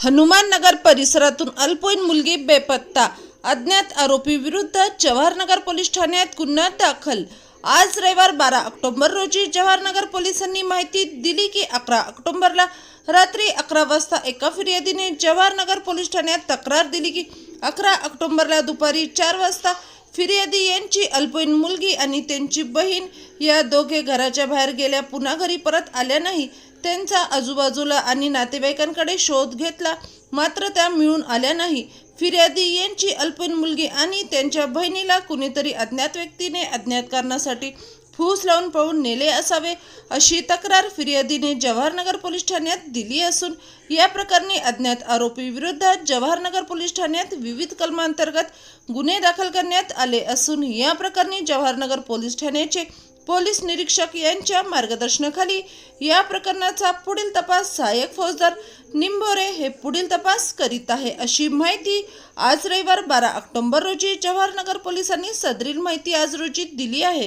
हनुमान नगर परिसरातून अल्पवयीन मुलगी बेपत्ता, अज्ञात आरोपी विरुद्ध जवाहरनगर पोलीस ठाण्यात गुन्हा दाखल। आज रविवार 12 ऑक्टोबर रोजी जवाहरनगर पोलिसांनी माहिती दिली की 11 ऑक्टोबरला रात्री 11 वाजता एका फिर्यादीने जवाहरनगर पोलीस ठाण्यात तक्रार दिली की 11 ऑक्टोबरला दुपारी 4 वाजता फिर्यादी यांची अल्पवयीन मुलगी आणि त्यांची बहीण या दोघे घराच्या बाहेर गेल्या, पुन्हा घरी परत आल्या नाही। त्यांचा आजूबाजूला आणि नातेवाईकांकडे शोध घेतला, मात्र त्या मिळून आल्या नाही। फिर्यादी यांची अल्पवयीन मुलगी आणि त्यांच्या बहिणीला कुणीतरी अज्ञात व्यक्तीने अज्ञात कारणासाठी फूस लावून पळून नेले असावे, अशी तक्रार फिर्यादीने जवाहरनगर पोलीस ठाण्यात दिली असून या प्रकरणी अज्ञात आरोपी विरुद्ध जवाहरनगर पोलीस ठाण्यात विविध कलमांतर्गत गुन्हे दाखल करण्यात आले असून या प्रकरणी जवाहरनगर पोलीस ठाण्याचे पोलीस निरीक्षक यांच्या मार्गदर्शनाखाली या प्रकरणाचा पुढील तपास सहाय्यक फौजदार निंभोरे हे पुढील तपास करीत आहे, अशी माहिती आज रविवार 12 ऑक्टोबर रोजी जवाहरनगर पोलिसांनी सदरील माहिती आज रोजी दिली आहे।